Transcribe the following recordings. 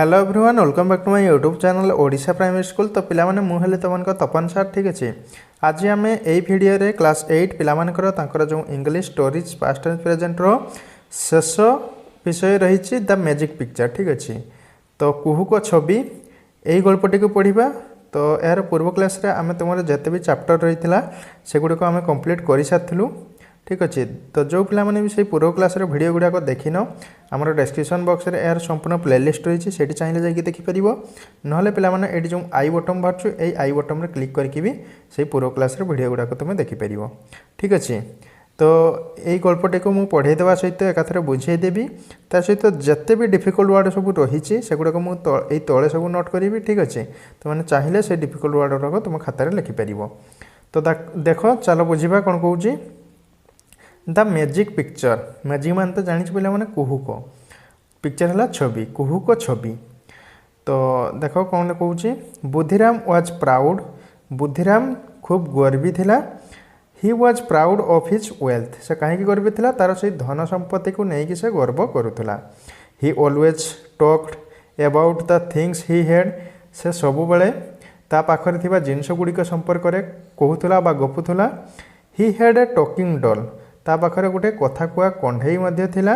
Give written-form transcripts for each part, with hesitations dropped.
Hello everyone welcome back to my YouTube channel Odisha primary school. तो पिला माने मु हेले तमन को तपन सर ठीक अछि। आज आम एई वीडियो रे क्लास 8 पिला मानकर तांकर जो English stories past and present रो शेष विषय रही द मैजिक पिक्चर ठीक अछि। तो कुहू को छवि एई गल्पटी को पढ़िबा। तो यार पूर्व क्लास रे आमे तुमरे जते भी चैप्टर रहितला सेगुडी को आमे कंप्लीट करि साथिलु ठीक अच्छे। तो जो पिला माने भी से पूर्व क्लास रे वीडियो गुड़ाक देखिन आमर डिस्क्रिप्शन बॉक्स रे यार संपूर्ण प्लेलिस्ट रही है चाहिए जाकि देखिपर ना पिला माने एटी जो आई बटन बाहर ये आई बटन रे क्लिक करके भी से पूर्व क्लास रे वीडियो गुड़ाक तुम देखिपर ठीक अच्छे। तो यही गल्पटी को मुझे पढ़े देवा सहित एकाथर बुझेदेवी ता सहित जिते भी डिफिकल्ट वर्ड सब रही सेगुड़ाक मुझे तले सब नोट करी ठीक अच्छे। तो मैंने चाहिए से डिफिकल्ट वर्ड गुड़ाक तुम खातार लिखिपर। तो देख चलो बुझा कौन कौन द मैजिक पिक्चर। मैजिक मान तो जानी पे मैंने कुहुक पिक्चर है छवि कुहुक छवि। तो देख कौन कौन बुद्धिराम वाज प्राउड। बुद्धिराम खूब गर्वी थिला। He was proud of his wealth. से कहीं गर्वी थिला तार से धन संपत्ति को लेकिन से गर्व करुला। He always talked about the things he had. से सब बेले ता पाखरे थिबा जिनिस गुड़िक संपर्क में कहूला बा गपुला। He had a talking doll. ता पाखरे गोटे कथा कुआ कंढई मध्य थिला।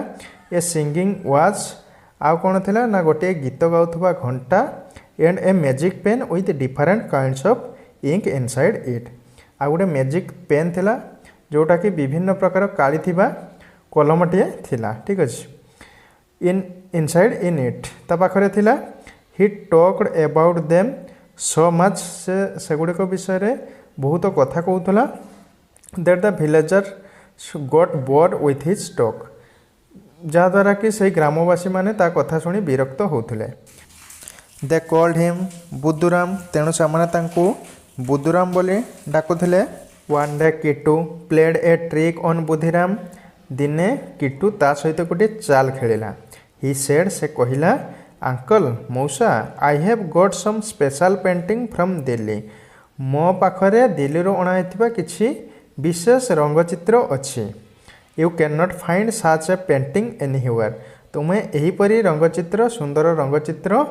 ए सिंगिंग वाज आउ कौन थिला ना गोटे गीत गाउथबा घंटा and a magic pen with different kinds of ink inside it. आ गोटे मैजिक पेन थिला जोटा कि विभिन्न प्रकार काली थिबा कलमटे थिला ठीक अच्छे। इनसाइड इन इट ता पाखरे थिला। He talked about them so much. से गुड़िक विषय रे बहुत कथा कहूला। That the villager got bored with his talk. जहाद्वारा कि से ग्रामवासी माने ता कथा शुणी विरक्त होते। They called him Buddhuram. तेणु से बुद्धुराम बोली डाकुले। One day Kitu played a trick on Buddhiram. दिने किटू ता सहित गोटे चाल खेलिला। ही सेड से कहला अंकल मौसा I have got some special painting from Delhi. मो पाखरे दिल्ली रो अणाइथिबा किछि विशेष रंगचित्र अच्छी। You can not find such a painting anywhere. तुम्हें यहीपरी रंगचित्र सुंदर रंगचित्र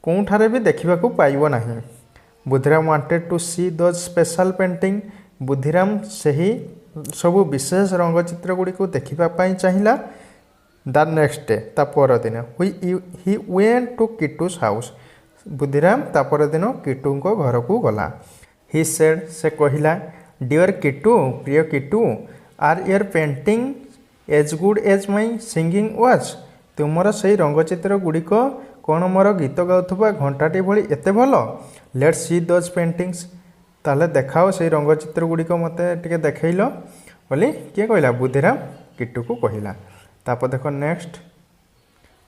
कौठारे भी देखा पाइब नहीं। Budhiram wanted to see those special painting. Budhiram सही सबु विशेष रंगचित्र गुड़ी को देखापी चाहिला। द नेक्स्ट डे ता परदिन he went to Kitu's house. Buddhiram ता परदिन किटू को घर को गला। ही सेड से कहला डियर किटू प्रिय Kitu are your painting as good as my singing was. तुमर से रंगचित्र गुड़िक कौन मोर गीत गाउथबा घंटाटी भली एते भल। Let's see those paintings. ताले देखाओ से रंगचित्र गुड़िक मते टिके देखैल बोली किए कहला बुद्धिराम किटू को कहला। तापर देख नेक्स्ट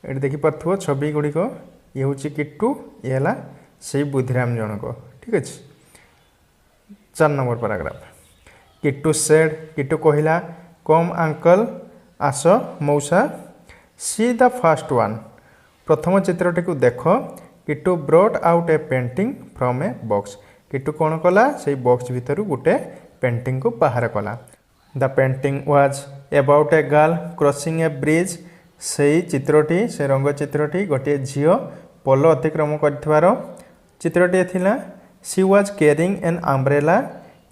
ये देखिपो छवि गुड़िक ये हूँ किटू ये है से बुद्धिराम जनक ठीक अच्छे। 4 number paragraph. Kitu said Kitu कहला कम अंकल आस मौसा सी द फर्स्ट वन। प्रथम चित्रटी को देख। Kitu brought out a painting from a box. Kitu कौन कला से बॉक्स भितर गोटे पेंटिंग को बाहर कला। The painting was about a girl crossing A bridge. से चित्रटी से रंगचित्रटी गोटे झील पोल अतिक्रम कर चित्रटी थिला। She was carrying an umbrella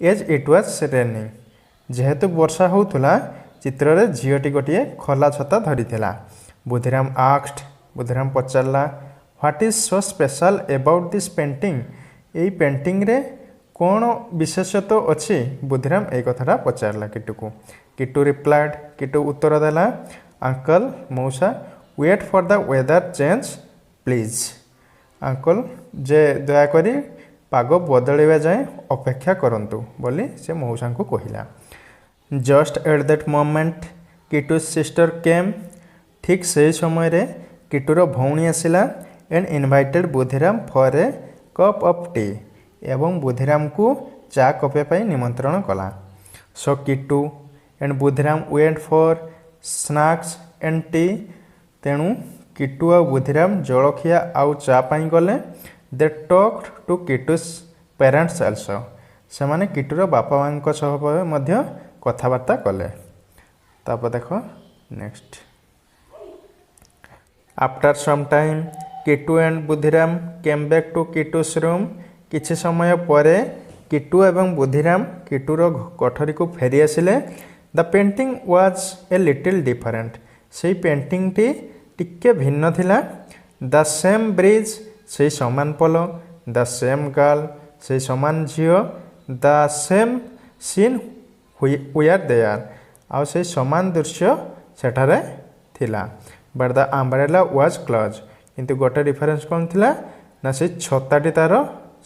as it was raining. जेहेतु वर्षा होउथुला चित्र रे झीलटी गोटे खला छता धरी थिला। बुद्धिराम आस्क्ड बुद्धिराम पचारला what is so special about this painting. यही पेंटिंग रे कौन विशेषत्व अच्छी। बुद्धिराम एक कथाटा पचारला किटू को। किटू रिप्लाइड किटू उत्तर देला अंकल मौसा wait for the weather change please. Uncle जे दयाकोरी पाग बदलवा जाए अपेक्षा करंतु बोली से मौसा को कहला। Just at that moment Kitu sister came. ठीक से समय रे किटूर भौणी आसिला and invited Buddhiram for a cup of tea. एवं बुद्धिराम को चा कपे निमंत्रण कला। So Kitu and Buddhiram went for snacks and tea. तेणु किटू आ बुद्धिराम जलखिया आउ चा पाई गले। They talked to Kitu's parents also. से माने किटूर बापा माँ सह मध्य कथबार्ता कले। तापर देख next after some time Kitu and Buddhiram came back to Kitu's room. किछि समय परे किटू एवं बुद्धिराम किटूर कोठरी को फेरी आसिले। The painting was a little different. से पेंटिंग टी टिके भिन्न थिला। द सेम ब्रिज से समान पोल। द सेम गर्ल से समान झील। The same scene we are there आउ से समान दृश्य सेठारे थिला। But the umbrella was close. किंतु गोटे डिफरेंस कौन थिला ना से छताटी तार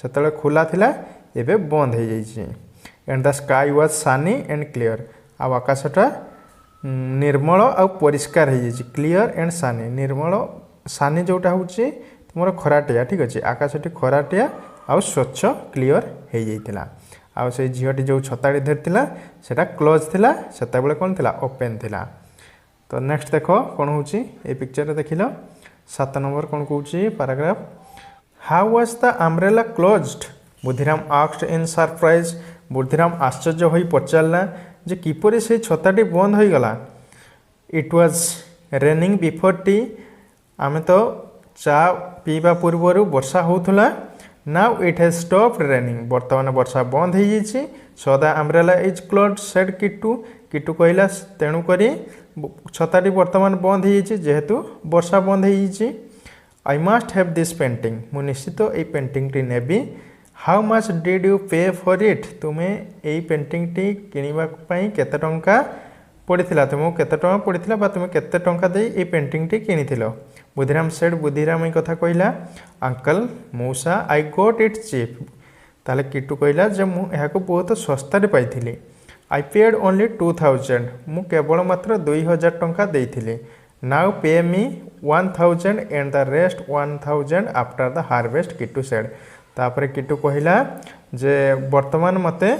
सेतले खुला थिला एबे बंद हो जाइए। And the sky was sunny and clear. आ आकाशटा निर्मल आ परिष्कार हो जाइए। क्लियर एंड सनी निर्मल सनी जोटा हूँ तुम खराटिया ठीक अच्छे आकाशटी खराटिया आउ स्वच्छ क्लियर हो जाइए। आउ से झीलटी जो छताटी धरता सेटा क्लोज थिला सेतेबेले कौन थिला ओपन थिला। तो नेक्स्ट देख कौन हूँ ये पिक्चर देख लो 7 नंबर कौन कौन paragraph. How was the umbrella closed Buddhiram asked in surprise. Buddhiram आश्चर्य हो पचारा जे किपरि से छताटी बंद हो गला। It was raining before tea. आमे तो चा पीवा पूर्वर वर्षा होउथला। Now it has stopped raining. बर्तमान वर्षा बंद हो जाइए। So the umbrella is closed said Kitu. Kitu कहला तेणु करी छताटी बर्तमान बंद हो जाइए जेहेतु वर्षा बंद हो जाइए। I must have this painting. मु निश्चित ये painting T navy. How much did you पे फॉर इट। तुम्हें यही पेंटिंग टी किनिबाई केते टंका पड़ीथिला तुमको केते टंका पड़ीथिला बा तुम केते टंका दे ये पेंटिंग टी किनिथिलो। बुद्धिराम सेड बुद्धिराम ये कथा कहला अंकल मौसा आई गोट इट चीप। ताले किटू कहला जे मु एहाको बहुत सस्ता रे पाइथिली। I paid only 2000। मु केवल मात्र 2000 टंका देइथिली। Now pay me 1000 and the rest 1000 after the harvest Kitu said. तापर किटू कहला जे वर्तमान मते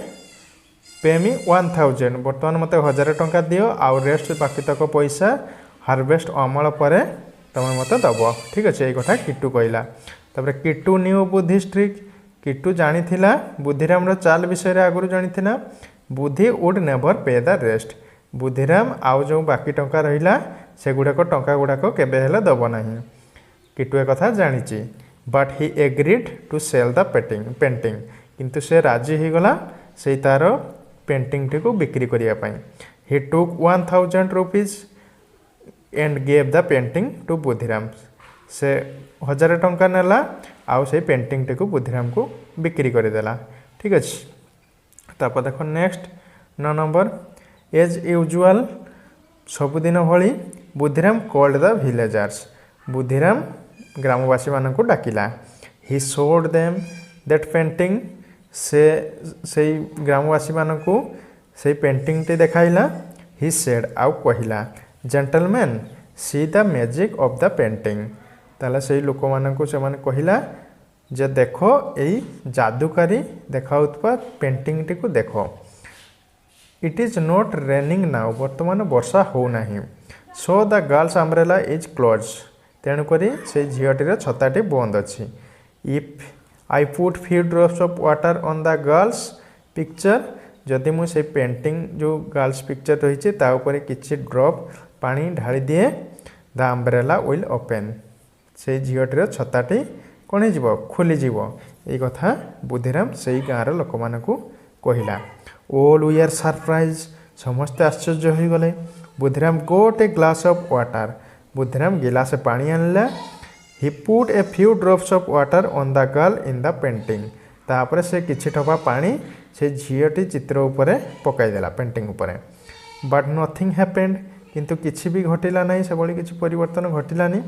पे मी 1000 वर्तमान मते 1000 टंका दियो आउ रेस्ट बाकी तक पैसा हार्वेस्ट अमल पर तुम मत दब ठीक अच्छे ये कथा किटू कहला। तापर किटू न्यू बुद्धि ट्रिक। किटू जानी थिला बुद्धिराम चाल विषय आगुरी जानी थिला। बुद्धि वुड नेवर पे द रेस्ट। बुद्धिराम आउ जो बाकी टंका रहिला से गुड़ाक टंका गुड़ाक केबे हेले दब नाही। किटू ए कथा जानिची। But he agreed to sell the painting. किंतु से राजी हो गला से तार पेंटिंग टी को बिक्री करिया पई। He took 1000 rupees and gave the painting to Budhiram. से 1000 टंका नेला आउ से पेंटिंग टी को बुद्धिराम को बिक्री करदेला ठीक अच्छे। तापर देखो नेक्स्ट 9 नंबर। एज यूजुअल सबुदिन भली Buddhiram called the villagers. Buddhiram ग्रामवासी मान को डाकिला। He showed them that painting. से ग्रामवासी मान को से पेंटिंग टी देखाइला। ही सेड आउ कहला gentleman see the magic of the painting. ताला से लोक मान को से माने कहला जे देखो यही जादूकारी देखाउतबा पेंटिंग टी को देखो। It is not raining now वर्तमान वर्षा हो नाही। So the girl's umbrella is close. तेणुक से झीलटीर छताटी बंद अच्छी। If I put few drops of water on the girl's picture. जदि मुझे पेंटिंग जो गर्ल्स पिक्चर रही ताऊपर किसी ड्रॉप पानी ढाली दिए द अम्ब्रेला विल ओपन। से झीलटीर छताटी कौन हो खोली ये कथा बुद्धिराम से गाँव लोक मान कहला। All we are surprise. समस्ते आश्चर्य हो गले। Buddhiram got a glass of water. Buddhiram गिलास पानी आनला। He put a few drops of water on the girl in the painting. तापर से किछि ठोपा पानी से झीलटी चित्र उपरे पकाईदेला पेंटिंग उपरे। But nothing happened. किंतु किछि भी घटिला नहीं से बड़ी किछि परिवर्तन घटिलानी।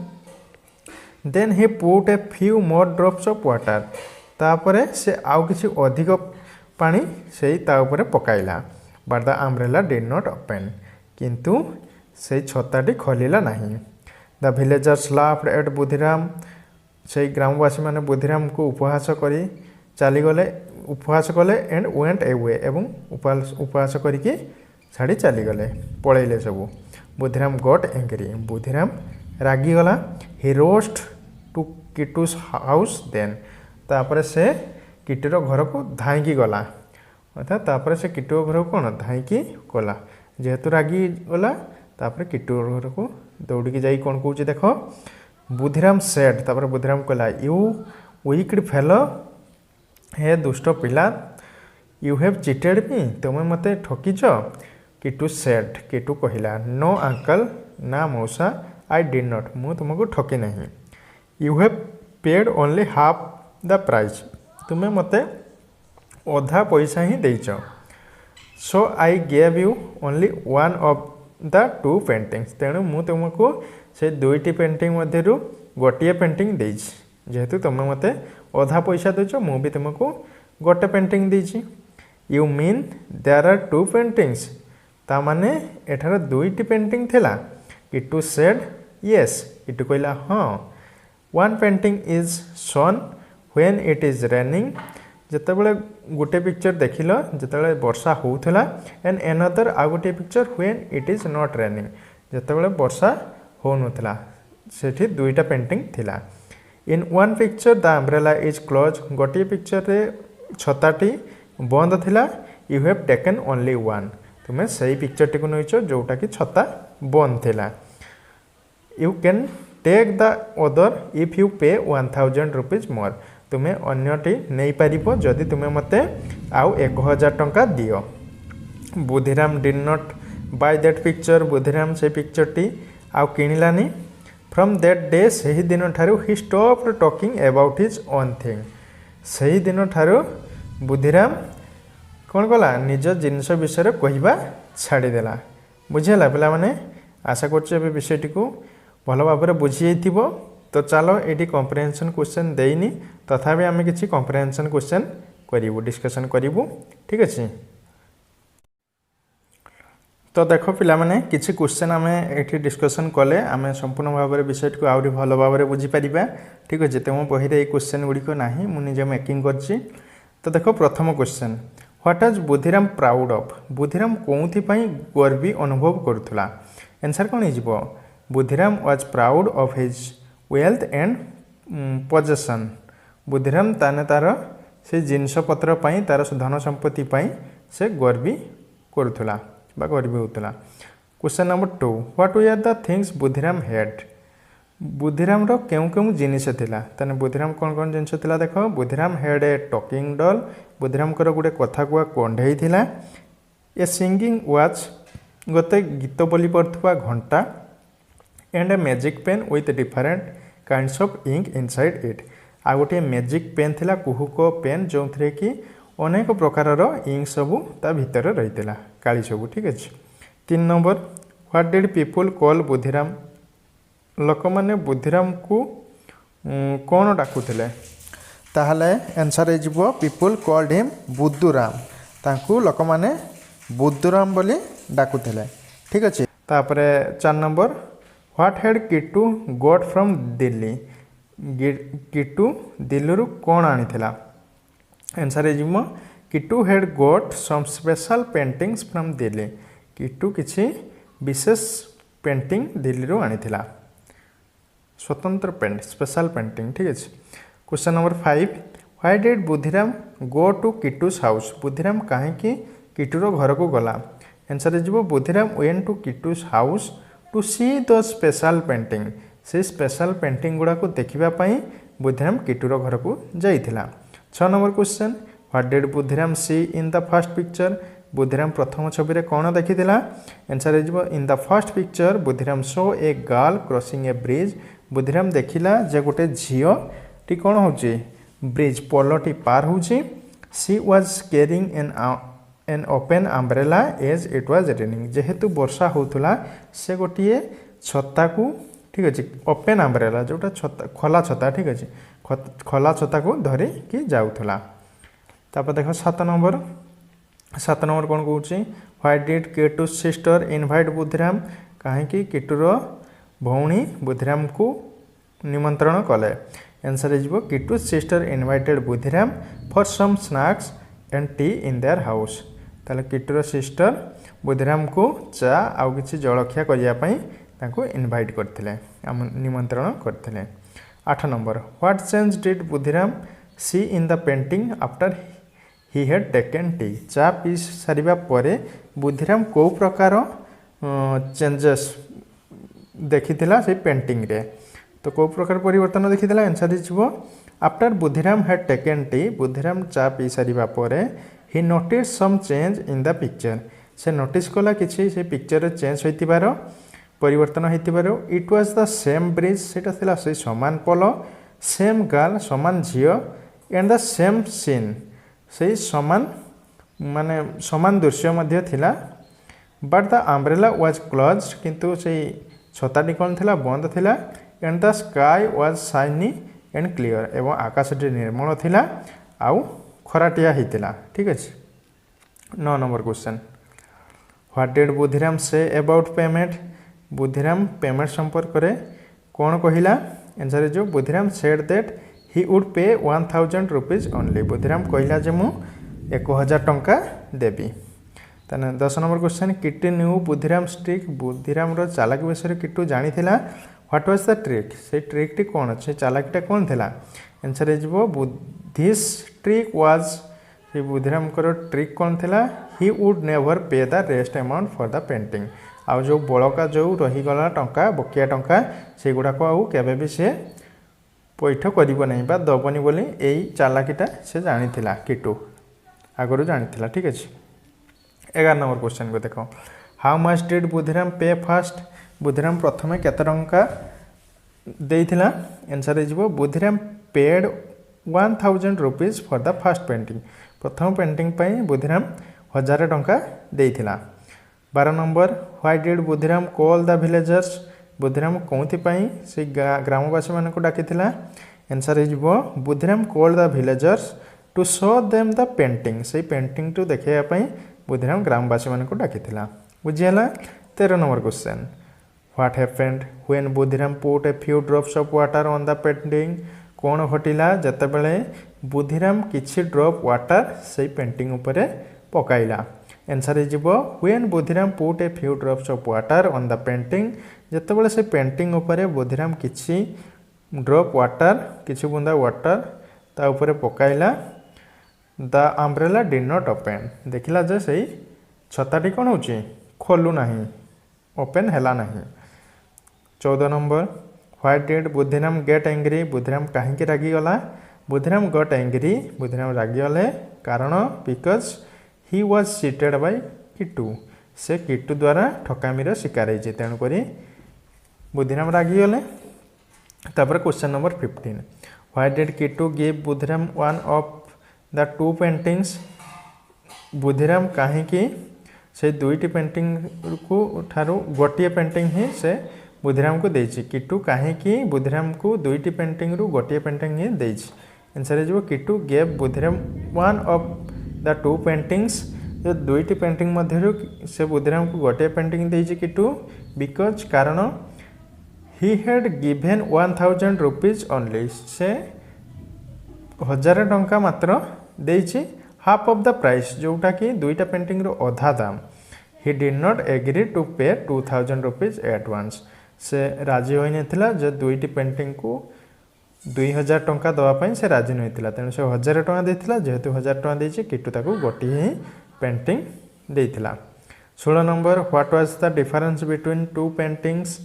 Then he put a few more drops of water. तापर से आउ किछि अधिक पानी से ताऊपर पकाइला। But the umbrella did not open. किंतु से छताटी खोलिला नहीं। The villagers laughed at Buddhiram. से ग्रामवासी माने बुद्धिराम को उपहास करी चलीगले उपहास कले एंड वेंट एवे एवं उपहास करके छाड़ी चलीगले पलैले सबू। Buddhiram got angry. बुद्धिराम रागिगला। He rushed to Kitu's house then. तापर से किटूर घर को धाईकी गला अर्थात तापर से किटू घर को कौन धाईकी गला जेहेतु रागी गला तापर किटू घर को दौड़ी जाई कौन कौच देख बुधिराम सेड तापर बुधिराम कहला यू विक्ड फेलो हे दुष्ट पिला यू हैव चिटेड मी तुम्हें मते ठकीच। किटू सेड किटू कहला नो अंकल ना मौसा आई डिड नॉट मु तुमको ठकी नहीं। You have paid only half the price तुम्हें मते अधा पैसा ही देच। So I gave you only one of the two paintings तेणु मु तुमको से दुईटी पेंटिंग मध्यरु गोटे पेंटिंग देछि जेहेतु तुम मते अधा पैसा देच मु भी तुमको गोटे पेंटिंग देछि। You mean there are two paintings ता माने एठार दुईटी पेंटिंग थिला। किटू सेड यस किटू कहला हाँ। One painting is shown when it is raining जितेबाला गोटे पिक्चर देखिल जितेबाला वर्षा होउथला एंड एनदर आ गोटे picture when it is not raining जितेबाला वर्षा होउनथला सेठी दुईटा पेंटिंग थिला। In one picture the umbrella is close गोटे पिक्चर रे छताटी बंद थिला। You have taken only one तुम्हें सही पिक्चर टी को नईच जोटा कि छता बंद थिला। You can take the other if you pay 1000 rupees more तुम्हें अन्यटी नहीं पारिबो जदि तुम्हें मते आउ 1000 टंका दियो। Budhiram did not by that picture Budhiram से पिक्चर टी आउ किनिलानी। फ्रॉम दैट डे सही दिन ठारू he stopped talking about his own thing सही दिन ठारू बुधिराम कौन कला निज जिनस विषय कहवा छाड़देला। बुझेगा पिला माने आशा कर विषयटी को भल भाव बुझी तो चलो ये कम्प्रिहेंशन क्वेश्चन देनी तथापि आम कि कम्प्रिहेंशन क्वेश्चन करूँ डिस्कसन करूँ ठीक अच्छे। तो देख पिला माने किसी क्वेश्चन आम ये डिस्कसन कले आम संपूर्ण भाव में विषय को आहरी भल भाव में बुझीपर ठीक अच्छे। तो मो बही ये क्वेश्चन गुड़िक ना मुझे मेकिंग कर। तो देख प्रथम question what is Budhiram proud of Budhiram कौन गर्वी अनुभव करुला। आंसर कौन हो Budhiram was proud of his wealth and possession Budhiram ताने तार से जिनपतर तार धन संपत्ति से गर्वी करुला गर्वी होता। Question number 2 what were the things Budhiram had Budhiram रो केउ केउ जिनिस थिला तने बुधिराम कौन कौन जिनिस थिला देख Budhiram had a talking doll Budhiram कर गुटे कथा कुआ कंढई थिला। ए सिंगिंग वाच गोटे गीत बोली पड़ुवा घंटा and a magic pen with different kinds of ink inside it आ गोटे मैजिक पेन थिला कुहुक पेन जो थे कि अनेक प्रकार इंक सबू ता भितर रही काली सबू ठीक अच्छे। 3 number what did people call Budhiram लोक मैंने बुधिराम को कौन डाकुले ताहले आंसर हो पीपुल कॉल्ड हिम बुद्धुराम तांकू लोक मैंने बुद्धुराम बोली डाकुले ठीक अच्छे। तापरे 4 number what had Kitu got from Delhi Kitu Delhi रु कौन आनीथिला आंसर हो Kitu had got some special paintings from Delhi Kitu किसी विशेष पेंटिंग दिल्ली रु आनीथिला स्वतंत्र पेंट स्पेशल पेंटिंग ठीक है। Question number 5 why did Budhiram go to Kitu's house Budhiram कहीं किटूर घर को गला आंसर हो Budhiram went to Kitu's house to see the special painting से स्पेशल पेंटिंग गुड़ा को देखापी बुधिराम किटूर घर को जाइथिला। 6 number question what did Budhiram see in the first picture Budhiram प्रथम छवि रे कौन देखिथिला आंसर हो in the first picture Budhiram saw a girl crossing A bridge Budhiram देखिला जे गोटे झील टी कौन होची ब्रिज पोलटी पार होची। She was carrying an open umbrella as it was raining जेहेतु वर्षा होउथला से गोटे छता को ठीक अच्छे ओपन अम्ब्रेला जोटा छता खोला छता ठीक अच्छे खोला छता को धरी कि जाउथला। तापर देख 7 नंबर कौन कहूँ why did Kitu sister invite Budhiram कहीं किटूर भौणी बुधिराम को निमंत्रण कले आंसर हो Kitu sister invited Budhiram for some snacks and tea in their house ताले किटूर सिस्टर बुधिराम को चा आउ किसी जलखिया करने इनवाइट करते निमंत्रण करते। 8 number what change did Budhiram see in the painting after he had taken tea चा पी सारिबा परे बुधिराम को प्रकार चेंजेस देखिथिला से पेंटिंग रे तो कौ प्रकार परिवर्तन देखी answer after Buddhiram had taken tea Buddhiram चा पी सारिबा परे he notice some change in the picture से नोटिस कला किसी से पिक्चर चेंज होइतिबार परिवर्तन होइतिबार it was the same bridge सेटा थिला से समान पोल सेम गर्ल समान झियो एंड द सेम सीन से समान माने समान दृश्य मध्य थिला but the umbrella was closed किंतु से छताटी कौन थिला बंद थिला and the sky was shiny and clear एवं आकाशटी निर्मल थिला आउ खराटिया होता ठीक अच्छे 9 number question what did Buddhiram say about payment Buddhiram payment संपर्क में कौन कहला आंसर जो Buddhiram said that he would पे 1000 रुपीज ओनली बुद्धिराम कहला जे मु 1000 टंका देवी ताने 10 number question Kittu knew Buddhiram trick Buddhiram रो चालाक विषय किट्टू जानी थिला व्हाट वाज द ट्रिक से ट्रिक टी कौन से चालाकटा कौन थिला आंसर हो दिस ट्रिक वाज ये बुद्धिराम ट्रिक कौन थिला ही वुड नेवर पे the rest amount for the painting आउ जो बड़का जो रहीगला टंका बकिया टंका से गुड़ाक आउ केबे भी से पैठ करिबो नहीं बा दबनी बोली एई चालाकीटा से जानी थिला किटू आगरू जानी थिला ठीक अछि 11 नंबर क्वेश्चन को देखो हाउ मच डिड बुद्धिराम पे फर्स्ट बुद्धिराम प्रथमे केते टंका देइथिला आंसर हो Buddhiram paid 1000 rupees for the first painting प्रथम पेंटिंग पाई बुद्धिराम 1000 टंका देइथिला 12 number why did Buddhiram call the villagers Buddhiram कौथि पाई से ग्रामवासी मान को डाकिथिला आंसर हो Buddhiram call the villagers to show them the painting से पेंटिंग टू देखिया पाई बुद्धिराम ग्रामवासी मान को डाकिथिला बुझियला 13 number question what happened when Buddhiram put a few drops of water on the painting कौन घटिला जतेबेले बुद्धिराम किछि ड्रॉप वाटर से पेंटिंग उपरे पकाइला आंसर हो when Buddhiram put a few drops of water on the painting जतेबेले से पेंटिंग उपरे बुद्धिराम किछि ड्रॉप वाटर किछि बुंदा वाटर ता उपरे पकाइला the umbrella did not open देखिला जे सही छताटी कौन होची खोलू नहीं ओपन हैला नहीं 14 number why did Budhiram get angry Budhiram कहीं रागिगला बुद्धिराम गट एंग्री बुद्धिराम रागिगले कारण because he was seated by Kittu से किट्टू द्वारा ठकामीर शिकार होती तेणुक बुद्धिराम रागिगले तापर question number 15 why did Kittu give Buddhiram one of the two paintings Buddhiram कहीं से दुईटी पेंटिंग को ठारू गोटे पेंटिंग ही से बुद्धिराम को देछि किट्टू कहीं बुद्धिराम को दुईटी पेंटिंग रु गोटे पेंटिंग ही देछि आंसर हो Kittu gave Buddhiram one of the two paintings जो दुईटी पेंटिंग मध्य से बुद्धिराम को गोटे पेंटिंग देछि किट्टू बिकज कारण he had given 1000 rupees only say 1000 टंका मात्र देछि हाफ ऑफ द प्राइस जोटा कि दुईटा पेंटिंग रो अधा दाम he did not agree to pay 2000 rupees eight once से राजी होई नथिला जे दुईटी पेंटिंग को 2000 टंका दवापाई से राजी नहीं तेणु से 1000 टंका देथिला जेहेतु 1000 टंका देछि किट्टू ताको गोटी ही पेंटिंग देथिला 16 number what was the difference between two paintings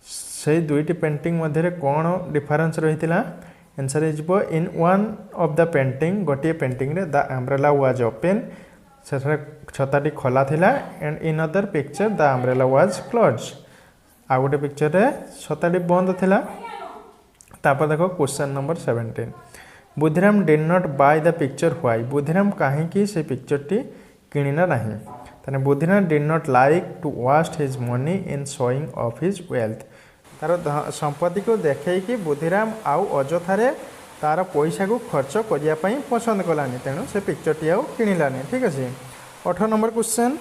से दुईटी पेंटिंग मध्य कौन डिफरेंस रही आंसर हो in one of the painting गोटे पेंटिंग रे द अम्ब्रेला वाज ओपन से छताटी खोला थिला and in other picture the umbrella was close आ गोटे पिक्चर रे छताटी बंद थिला तापर देखो question number 17 Buddhiram did not buy the picture why Buddhiram कहीं से पिक्चर टी किणिना नहीं ताने Budhiram did not like to waste his money in showing off his wealth तार संपत्ति को देखी बुद्धिराम आउ अजथारे तार पैसा को खर्च करने पसंद कलानी तेणु से पिक्चर टी आउ किणिलानी ठीक अच्छे 18 number question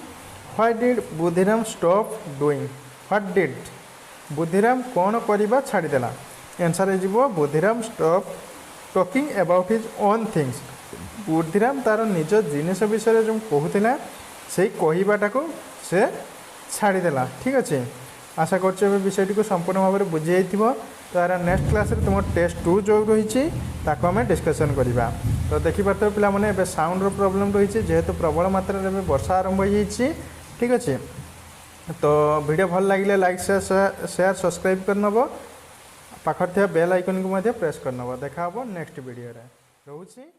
why did Buddhiram stop doing what did Buddhiram कौन करवा छाड़देला आंसर हो Buddhiram stop talking about his own things Buddhiram तार निज जिनिस विषय जो कहूला से कहवाटा को से छाड़देला ठीक अच्छे आशा कर विषयटी को संपूर्ण भाव में बुझी तो यार नेक्स्ट क्लास तुम टेस्ट 2 जो रही आम डिस्कसन करवा तो देखिए पे पे साउंड प्रॉब्लम रही जेहेतु प्रबल मात्रा में वर्षा आरंभ हो ठीक अच्छे तो वीडियो भल लगे लाइक शेयर सब्सक्राइब कर नब पाखर थिया बेल आइकन को प्रेस करनब। देखा नेक्स्ट वीडियो रे। रोची।